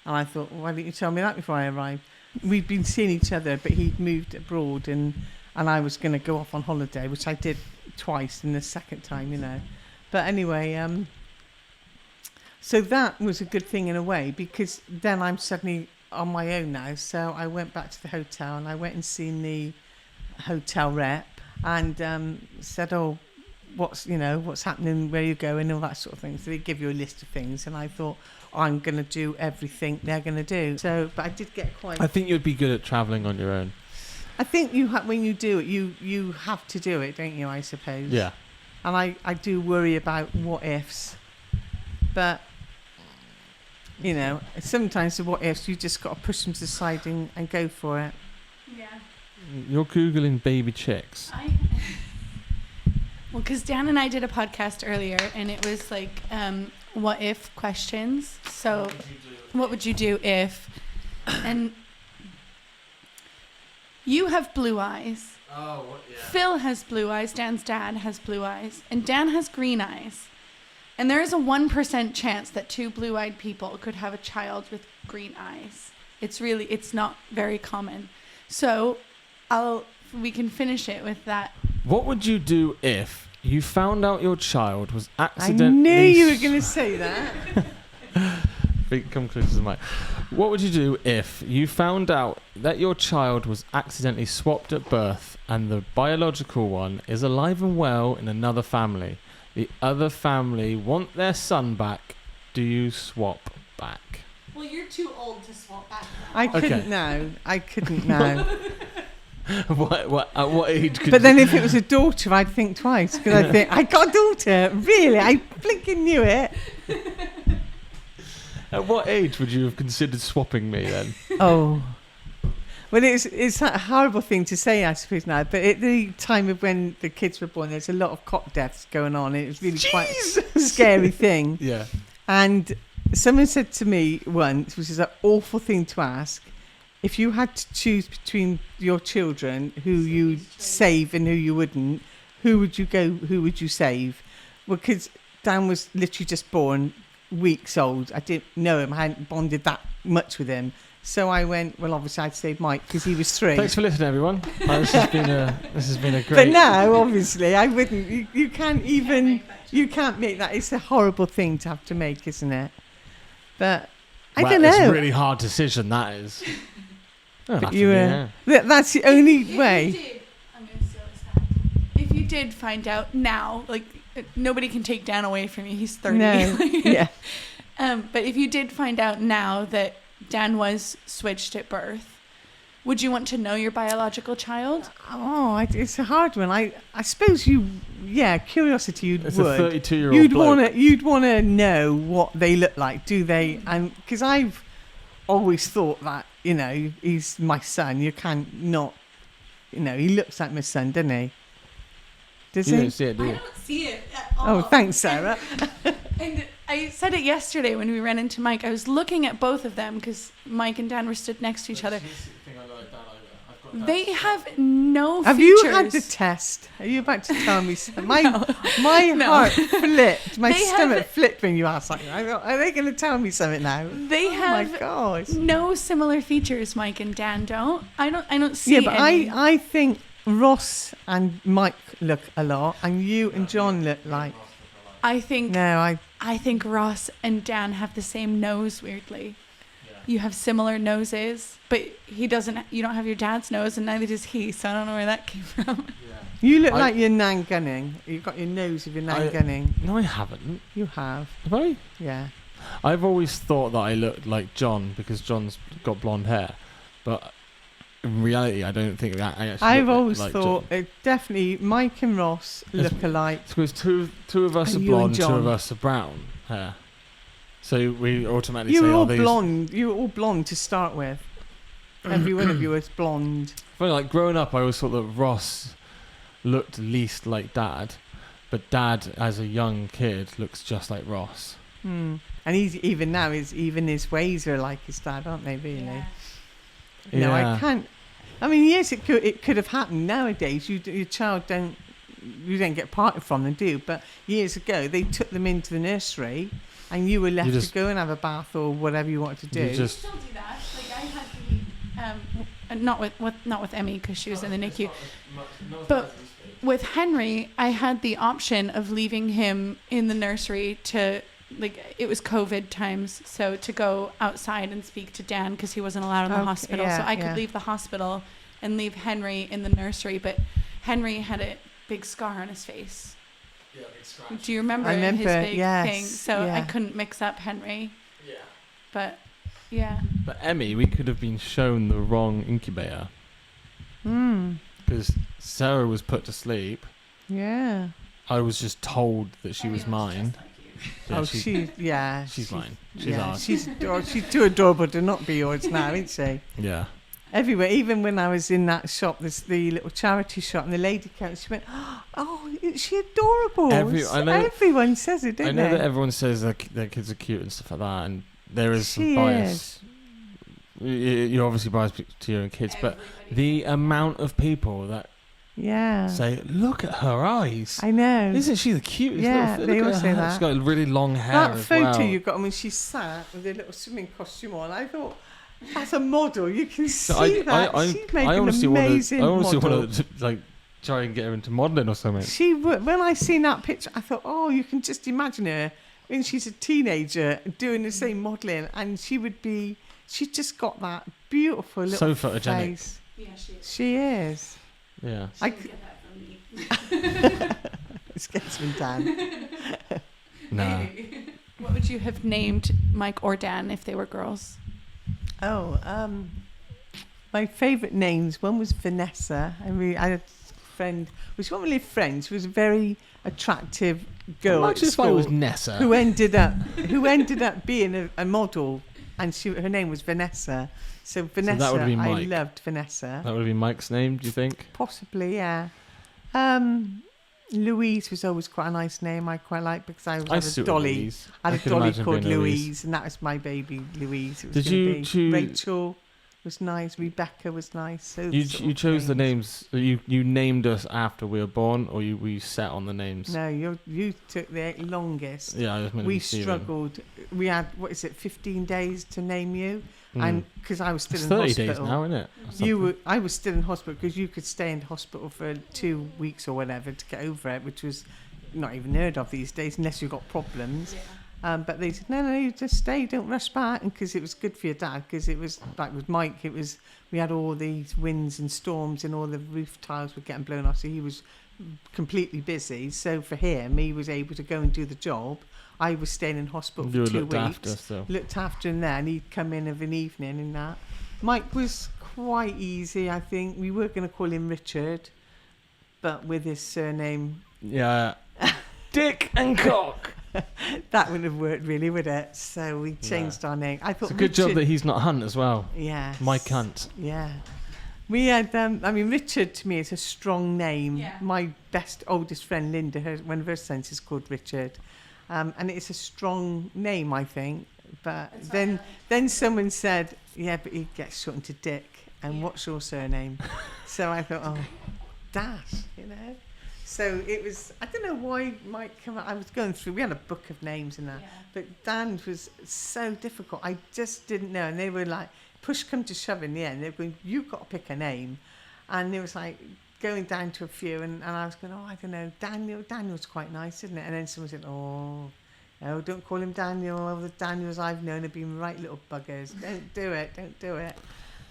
And I thought, well, why didn't you tell me that before I arrived? We'd been seeing each other, but he'd moved abroad, and I was going to go off on holiday, which I did twice and the second time, you know. But anyway, so that was a good thing in a way, because then I'm suddenly on my own now. So I went back to the hotel and I went and seen the hotel rep and said, oh, what's happening, where you going, all that sort of thing. So they give you a list of things, and I thought, I'm going to do everything they're going to do. So, but I did get quite... I think you'd be good at travelling on your own. I think when you do it, you have to do it, don't you, I suppose? Yeah. And I do worry about what ifs. But, you know, sometimes the what ifs, you just got to push them to the side and go for it. Yeah. You're Googling baby chicks. Well, because Dan and I did a podcast earlier, and it was like what if questions. So what would you do if... And you have blue eyes. Oh, what? Yeah. Phil has blue eyes. Dan's dad has blue eyes. And Dan has green eyes. And there is a 1% chance that two blue-eyed people could have a child with green eyes. It's not very common. So we can finish it with that. What would you do if you found out your child was accidentally... I knew you were going to say that. Come close to the mic. What would you do if you found out that your child was accidentally swapped at birth and the biological one is alive and well in another family? The other family want their son back. Do you swap back? Well, you're too old to swap back now. I couldn't now. At what age could But then if it was a daughter, I'd think twice, because I'd think, I got a daughter. Really? I blinking knew it. At what age would you have considered swapping me then? Oh. Well, it's a horrible thing to say, I suppose, now. But at the time of when the kids were born, there's a lot of cot deaths going on. It was really quite a scary thing. Yeah. And someone said to me once, which is an awful thing to ask, if you had to choose between your children, who you'd save and who you wouldn't, who would you save? Well, because Dan was literally just born weeks old. I didn't know him. I hadn't bonded that much with him. So I went, well, obviously I'd save Mike because he was 3. Thanks for listening, everyone. This has been a great... But now, obviously, I wouldn't. You can't make that. It's a horrible thing to have to make, isn't it? But I don't know. It's a really hard decision, that is. But that's the only way. I'm going to steal his hat. If you did find out now, like, nobody can take Dan away from you. He's 30. No. Yeah. But if you did find out now that Dan was switched at birth, would you want to know your biological child? Oh, it's a hard one. I suppose curiosity It's would. A 32-year-old bloke. You'd want to know what they look like, do they? And because I've always thought that, you know, he's my son. You can't not, you know, he looks like my son, doesn't he? Does You he? don't see it, do you? I don't see it at all. Oh, thanks, Sarah. And I said it yesterday when we ran into Mike. I was looking at both of them because Mike and Dan were stood next to each other. They have no Have features. you had the test? Are you about to tell me something? My No. heart flipped. My They stomach have- flipped when you asked that. I thought, are they going to tell me something now? They Oh have my gosh. no similar features. Mike and Dan don't. I don't see. Yeah, but any. I think Ross and Mike look a lot, and you and John look like. I think No, I think Ross and Dan have the same nose. Weirdly, you have similar noses, but he doesn't. You don't have your dad's nose, and neither does he. So I don't know where that came from. you look like you're Nan Gunning. You've got your nose of your Nan Gunning. No, I haven't. You have. Have I? Yeah. I've always thought that I looked like John because John's got blonde hair, but in reality, I don't think that I actually. I've look always like thought John. definitely Mike and Ross look alike. It's because two of us And are you and blonde, 2 John. of us are brown hair. So we automatically You say, were all these... blonde. You were all blonde to start with. Every one of you was blonde. Funny, like growing up, I always thought that Ross looked least like Dad, but Dad, as a young kid, looks just like Ross. And he's even now even his ways are like his dad, aren't they? Really? Yeah. No, I can't. I mean, yes, it could have happened nowadays. Your child don't get parted from them, do you? But years ago, they took them into the nursery, and you were left to go and have a bath or whatever you wanted to do. You still do that. Like I had the not with Emmy because she was in the NICU. But with Henry, I had the option of leaving him in the nursery to, like, it was COVID times, so to go outside and speak to Dan because he wasn't allowed in the hospital. So I could leave the hospital and leave Henry in the nursery, but Henry had a big scar on his face. Yeah, big scratch. Do you remember, his big thing? So I couldn't mix up Henry. Yeah. But yeah. But Emmy, we could have been shown the wrong incubator. Because Sarah was put to sleep. Yeah. I was just told that she was mine. Yeah, she's mine. She's ours. She's too adorable to not be yours now, isn't she? Yeah. Everywhere, even when I was in that shop, the little charity shop, and the lady came, she went, "Oh, is she adorable?" Everyone says it, don't they? I know that everyone says their kids are cute and stuff like that, and there is some She bias. You're obviously biased to your own kids, but the amount of people that say, "Look at her eyes." I know. Isn't she the cutest? Yeah, little, they look all at say her. that. She's got really long hair. That as photo well. you got when she sat with a little swimming costume on, I thought, that's a model. You can see that. She's making an amazing model. I honestly want to like try and get her into modelling or something. When I seen that picture, I thought, oh, you can just imagine her when she's a teenager doing the same modelling, and she's just got that beautiful little so photogenic. face. Yeah, she is. She is. Yeah. She'll get that from me. It's getting Dan. No. What would you have named Mike or Dan if they were girls? Oh, my favourite names. One was Vanessa. I had a friend, which wasn't really a friend. She was a very attractive girl at Just school it was Nessa. who ended up being a model, and her name was Vanessa. So Vanessa, that would be I Mike. loved Vanessa. That would be Mike's name, do you think? Possibly, yeah. Louise was always quite a nice name. I quite liked because I had a dolly. I had a dolly called Louise, and that was my baby Louise. It was Did you choose? Rachel was nice. Rebecca was nice. So You chose the names. You named us after we were born, or we set on the names? No, you took the longest. Yeah, I was meant to We be Stephen. struggled. We had 15 days to name you, and because I was still it's in 30 hospital. days now, isn't it? I was still in hospital because you could stay in hospital for 2 weeks or whatever to get over it, which was not even heard of these days unless you've got problems. Yeah. But they said, no, you just stay, don't rush back, and because it was good for your dad, because it was like with Mike, we had all these winds and storms and all the roof tiles were getting blown off, so he was completely busy. So for him, he was able to go and do the job. I was staying in hospital for 2 weeks. Looked after him there, and he'd come in of an evening and that. Mike was quite easy, I think. We were going to call him Richard, but with his surname... Yeah. Dick and Cock. That wouldn't have worked really, would it? So we changed our name. I thought it's a good job that he's not Hunt as well. Yeah. Mike Hunt. Yeah. We had, Richard to me is a strong name. Yeah. My oldest friend, Linda, one of her sons is called Richard. And it's a strong name, I think. But then someone said, yeah, but he gets shortened to Dick. And what's your surname? So I thought, oh, Dash, So it was, I don't know why Mike came out. I was going through, we had a book of names and that. Yeah. But Dan's was so difficult. I just didn't know. And they were like, push come to shove in the end. They were going, you've got to pick a name. And it was like going down to a few. And I was going, I don't know, Daniel's quite nice, isn't it? And then someone said, no, don't call him Daniel. All the Daniels I've known have been right little buggers. Don't do it.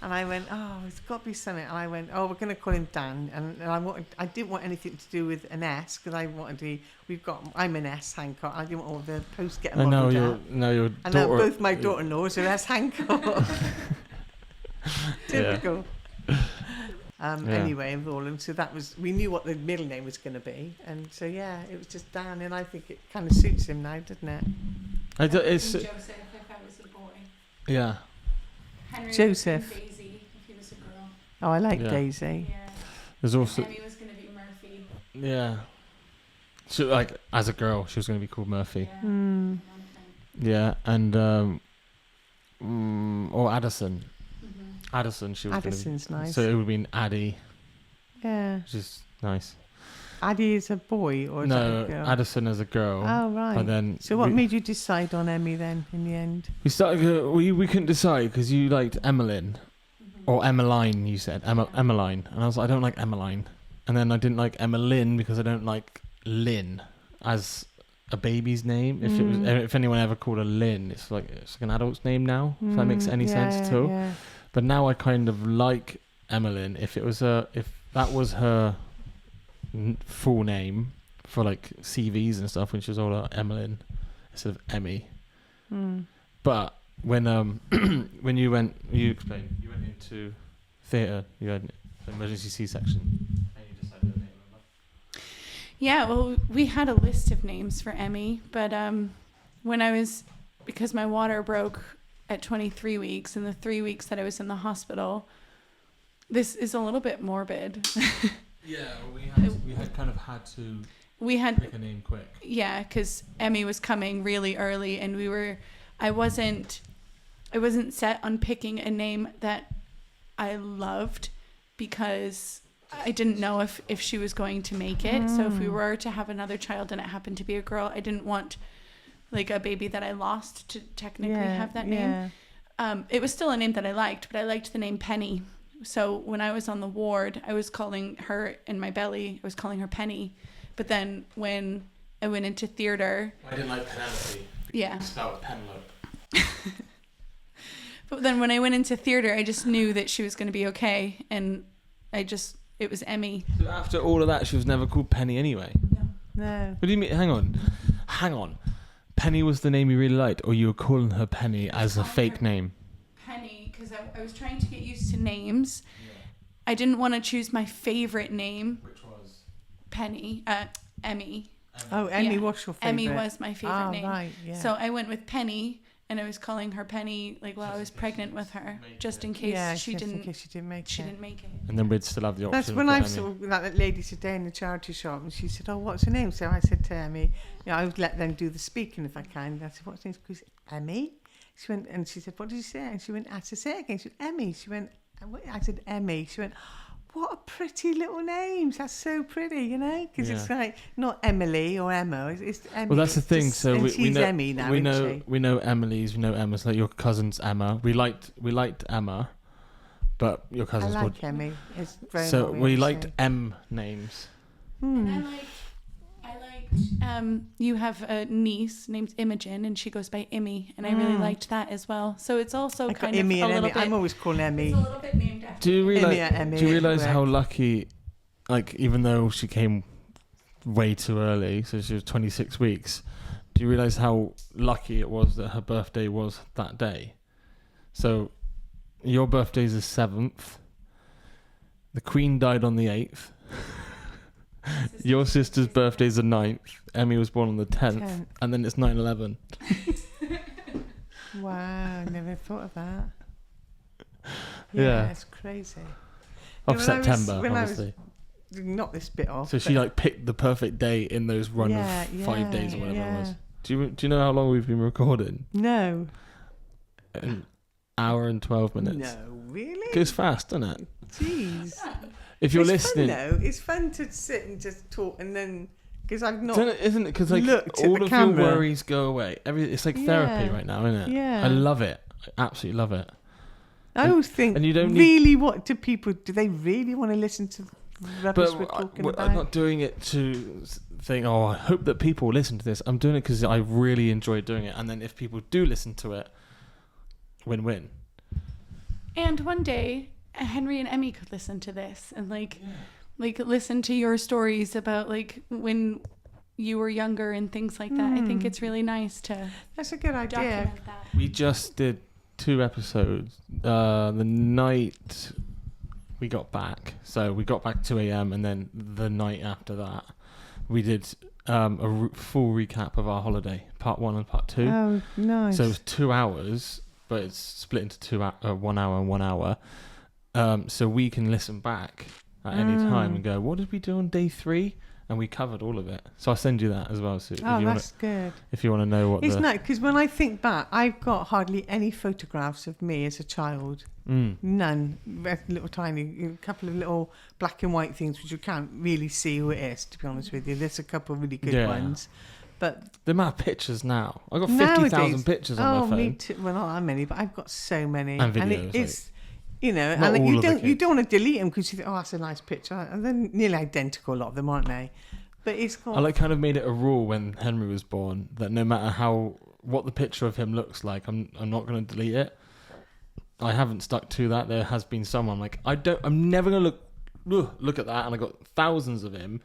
And I went, it's got to be something. And I went, we're going to call him Dan. And I didn't want anything to do with an S because I wanted to. I'm an S Hancock. I didn't want all the posts getting muddled up. Your daughter. And now both my daughter-in-laws are S Hancock. Typical. Anyway, with all of them. So we knew what the middle name was going to be. And so, it was just Dan. And I think it kind of suits him now, doesn't it? Joseph, if I was a boy. Yeah. Henry Joseph. Daisy, if he was a girl. Oh, I like Daisy. Yeah. There's also. Emmy was going to be Murphy. Yeah. So, as a girl, she was going to be called Murphy. Yeah. Yeah, and or Addison. Mm-hmm. Addison, she was. Addison's nice. So it would have been Addie. Yeah. Which is nice. Addie is a boy or is that a girl? Addison as a girl. Oh, right. And then so what made you decide on Emmy then in the end? We started. We couldn't decide because you liked Emmeline or Emmeline. You said Emmeline, and I was like, I don't like Emmeline. And then I didn't like Emmeline because I don't like Lynn as a baby's name. If anyone ever called her Lynn, it's like an adult's name now. If that makes any sense at all. Yeah. But now I kind of like Emmeline. If that was her full name for like CVs and stuff, when she was older, Emmeline instead of Emmy. But when when you went into theatre, you had an emergency C-section, and you decided a name. Remember? Yeah, well, we had a list of names for Emmy, but because my water broke at 23 weeks, and the 3 weeks that I was in the hospital, this is a little bit morbid. Yeah, we had kind of had to pick a name quick. Yeah, because Emmy was coming really early, and I wasn't set on picking a name that I loved, because I didn't know if she was going to make it. So if we were to have another child and it happened to be a girl, I didn't want like a baby that I lost to technically have that name. It was still a name that I liked, but I liked the name Penny. So when I was on the ward, I was calling her in my belly, I was calling her Penny. But then when I went into theatre... I didn't like Penelope. Yeah. Spelled Penelope. But then when I went into theatre, I just knew that she was going to be okay. And it was Emmy. So after all of that, she was never called Penny anyway? No. What do you mean? Hang on. Penny was the name you really liked, or you were calling her Penny as a fake name? Penny, because I was trying to get used to names. Yeah. I didn't want to choose my favourite name. Which was? Emmy. Oh, Emmy was your favourite? Emmy was my favourite name. Right, yeah. So I went with Penny, and I was calling her Penny while I was pregnant with her, just in case she didn't make it. And then we'd still have the option. That's when I saw that lady today in the charity shop, and she said, "Oh, what's her name?" So I said to Emmy, I would let them do the speaking if I can. I said, "What's her name?" She said, "Emmy." She went, and she said, "What did you say?" And she went, "I said, say it again." She went, "Emmy." She went, I said, "Emmy." She went, "What a pretty little names. That's so pretty, because it's like not Emily or Emma. It's Emmy." Well, that's the thing. So we know Emmy now, we know Emily's, we know Emma's. Like your cousin's Emma. We liked Emma, but your cousin's I called like Emmy. It's very so we liked M names. And I liked. You have a niece named Imogen, and she goes by Immy, and I really liked that as well. So it's also kind of Immy a and little Emmy. bit. I'm always calling Emmy. It's a little bit named after. Do you Emmy, realize how lucky, like even though she came way too early, so she was 26 weeks. Do you realize how lucky it was that her birthday was that day? So your birthday's the 7th. The Queen died on the 8th. Your sister's birthday's the 9th. Emmy was born on the 10th. And then it's 9/11. Wow, never thought of that. Yeah. It's crazy. Of September, obviously. Not this bit off. So she picked the perfect day in those run of 5 days or whatever it was. Do you know how long we've been recording? No. An hour and 12 minutes. No, really? It goes fast, doesn't it? Jeez. If you're listening, fun, though. It's fun to sit and just talk, and then because I've not. Isn't it? Because like all of your worries go away. It's like therapy right now, isn't it? Yeah. I love it. I absolutely love it. I always think. And you don't really. What do people? Do they really want to listen to rubbish we're talking about? I'm not doing it to think. Oh, I hope that people listen to this. I'm doing it because I really enjoy doing it. And then if people do listen to it, win-win. And one day, Henry and Emmy could listen to this and listen to your stories about like when you were younger and things like that. I think it's really nice to. That's a good idea. That. We just did 2 episodes. The night we got back, so we got back 2 a.m. and then the night after that, we did a full recap of our holiday, part 1 and part 2. Oh, nice! So it was 2 hours, but it's split into 1 hour and 1 hour. So we can listen back at any time and go, what did we do on day 3? And we covered all of it. So I'll send you that as well, Sue. Good. If you want to know what it's nice, because when I think back, I've got hardly any photographs of me as a child. None. Little tiny, a couple of little black and white things which you can't really see who it is, to be honest with you. There's a couple of really good ones. But the amount of pictures now. I've got 50,000 pictures on my phone. Me too. Well, not that many, but I've got so many. And videos. And You know, Not and all you of the don't kids. want to delete them because you think, oh, that's a nice picture, and they're nearly identical, a lot of them, aren't they? But it's called. I kind of made it a rule when Henry was born that no matter what the picture of him looks like, I'm not going to delete it. I haven't stuck to that. There has been some I'm like, I'm never going to look at that, and I got thousands of him,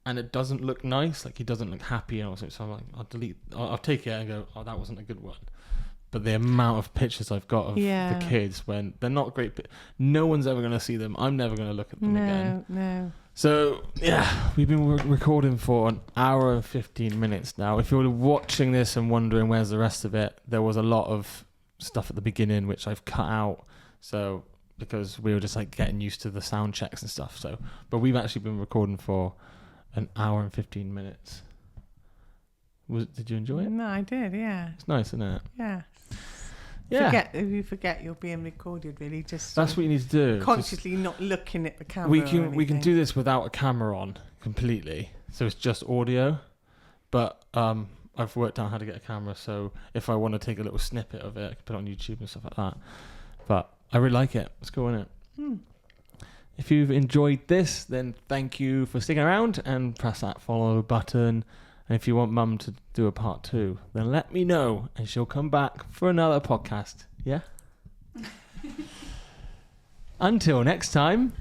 and it doesn't look nice. Like he doesn't look happy or something. So I'm like, I'll take it and go, oh, that wasn't a good one. But the amount of pictures I've got of the kids when they're not great, no one's ever going to see them. I'm never going to look at them again. No. So, yeah, we've been recording for an hour and 15 minutes now. If you're watching this and wondering where's the rest of it, there was a lot of stuff at the beginning which I've cut out. So, because we were just like getting used to the sound checks and stuff. So, but we've actually been recording for an hour and 15 minutes. Did you enjoy it? No, I did, yeah. It's nice, isn't it? Yeah. Yeah. If you forget you're being recorded, really, just That's what you need to do. consciously not looking at the camera. We or can anything. do this without a camera on completely, so it's just audio. But I've worked out how to get a camera, so if I want to take a little snippet of it, I can put it on YouTube and stuff like that. But I really like it. It's cool, isn't it? If you've enjoyed this, then thank you for sticking around and press that follow button. And if you want Mum to do a part 2, then let me know and she'll come back for another podcast. Yeah? Until next time.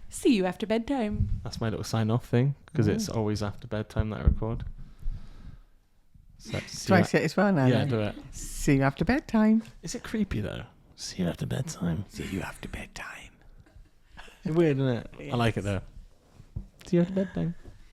See you after bedtime. That's my little sign off thing because it's always after bedtime that I record. So, Do I say it as well now? Yeah, then? do it. See you after bedtime. Is it creepy though? See you after bedtime. See you after bedtime. It's weird, isn't it? Yes. I like it though. See you after bedtime.